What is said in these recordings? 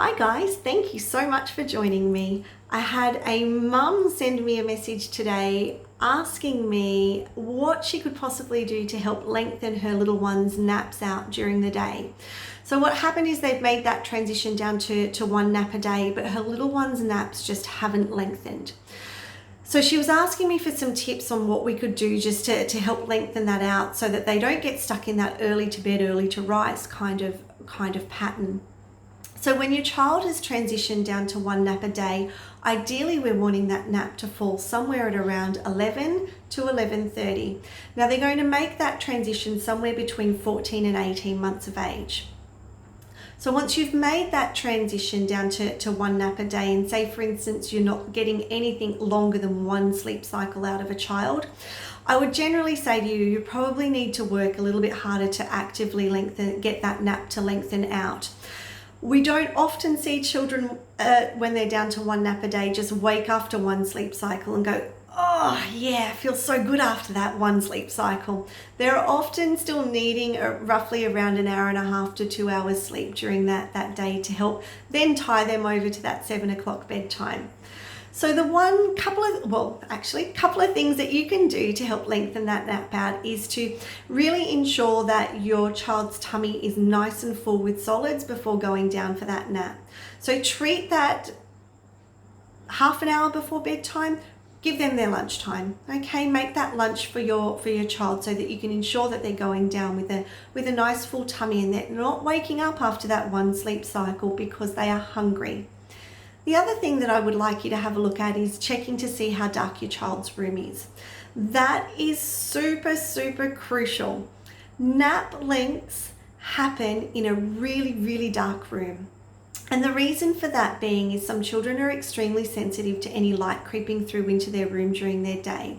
Hi guys, thank you so much for joining me. I had a mum send me a message today asking me what she could possibly do to help lengthen her little one's naps out during the day. So what happened is they've made that transition down to one nap a day, but her little one's naps just haven't lengthened. So she was asking me for some tips on what we could do just to help lengthen that out so that they don't get stuck in that early to bed, early to rise kind of pattern. So when your child has transitioned down to one nap a day, ideally we're wanting that nap to fall somewhere at around 11 to 11:30. Now they're going to make that transition somewhere between 14 and 18 months of age. So once you've made that transition down to one nap a day, and say for instance you're not getting anything longer than one sleep cycle out of a child, I would generally say to you, you probably need to work a little bit harder to actively get that nap to lengthen out. We don't often see children when they're down to one nap a day just wake after one sleep cycle and go, oh yeah, feels so good after that one sleep cycle. They're often still needing roughly around an hour and a half to 2 hours sleep during that day to help then tie them over to that 7 o'clock bedtime. So the couple of things that you can do to help lengthen that nap out is to really ensure that your child's tummy is nice and full with solids before going down for that nap. So treat that half an hour before bedtime. Give them their lunchtime, okay? Make that lunch for your child so that you can ensure that they're going down with a nice full tummy and they're not waking up after that one sleep cycle because they are hungry. The other thing that I would like you to have a look at is checking to see how dark your child's room is. That is super, super crucial. Nap lengths happen in a really, really dark room. And the reason for that being is some children are extremely sensitive to any light creeping through into their room during their day.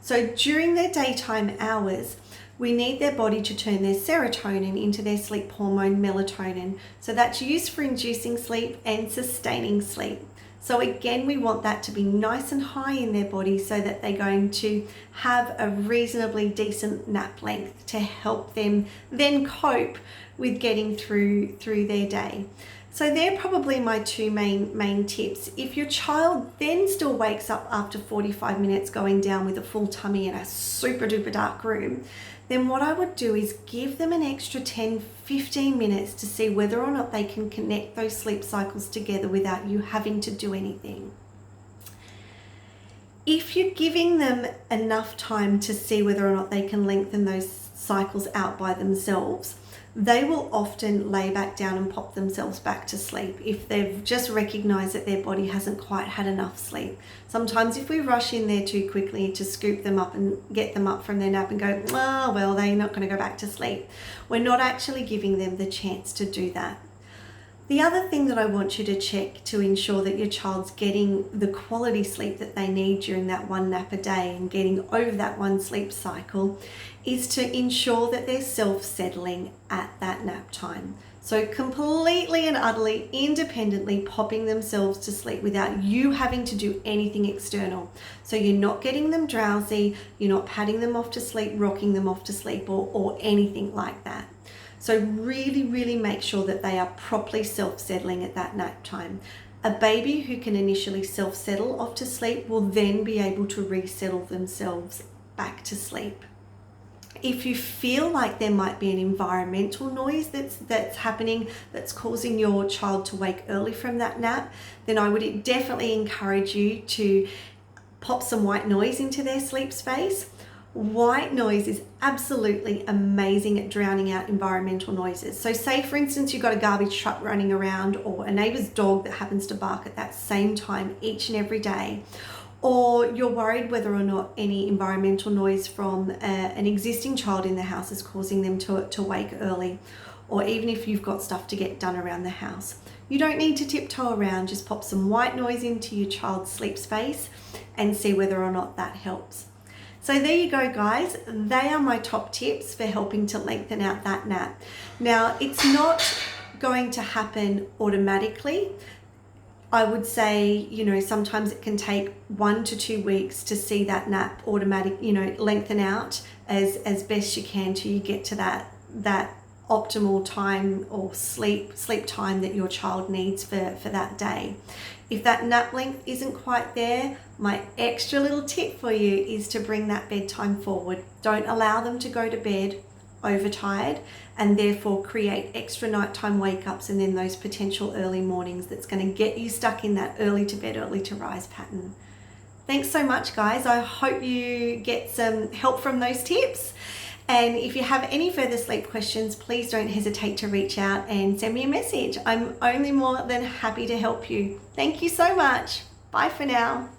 So during their daytime hours, we need their body to turn their serotonin into their sleep hormone melatonin. So that's used for inducing sleep and sustaining sleep. So again, we want that to be nice and high in their body so that they're going to have a reasonably decent nap length to help them then cope with getting through their day. So they're probably my two main tips. If your child then still wakes up after 45 minutes going down with a full tummy in a super duper dark room, then what I would do is give them an extra 10-15 minutes to see whether or not they can connect those sleep cycles together without you having to do anything. If you're giving them enough time to see whether or not they can lengthen those cycles out by themselves, they will often lay back down and pop themselves back to sleep if they've just recognized that their body hasn't quite had enough sleep. Sometimes if we rush in there too quickly to scoop them up and get them up from their nap and go, oh, well, they're not going to go back to sleep, we're not actually giving them the chance to do that. The other thing that I want you to check to ensure that your child's getting the quality sleep that they need during that one nap a day and getting over that one sleep cycle is to ensure that they're self-settling at that nap time. So completely and utterly independently popping themselves to sleep without you having to do anything external. So you're not getting them drowsy, you're not patting them off to sleep, rocking them off to sleep or anything like that. So really, really make sure that they are properly self-settling at that nap time. A baby who can initially self-settle off to sleep will then be able to resettle themselves back to sleep. If you feel like there might be an environmental noise that's happening that's causing your child to wake early from that nap, then I would definitely encourage you to pop some white noise into their sleep space. White noise is absolutely amazing at drowning out environmental noises. So say for instance you've got a garbage truck running around or a neighbour's dog that happens to bark at that same time each and every day, or you're worried whether or not any environmental noise from an existing child in the house is causing them to wake early, or even if you've got stuff to get done around the house. You don't need to tiptoe around, just pop some white noise into your child's sleep space and see whether or not that helps. So there you go, guys. They are my top tips for helping to lengthen out that nap. Now, it's not going to happen automatically. I would say, sometimes it can take 1 to 2 weeks to see that nap lengthen out as best you can till you get to that optimal time or sleep time that your child needs for that day. If that nap length isn't quite there, my extra little tip for you is to bring that bedtime forward. Don't allow them to go to bed overtired and therefore create extra nighttime wake-ups and then those potential early mornings that's going to get you stuck in that early to bed, early to rise pattern. Thanks so much, guys. I hope you get some help from those tips. And if you have any further sleep questions, please don't hesitate to reach out and send me a message. I'm only more than happy to help you. Thank you so much. Bye for now.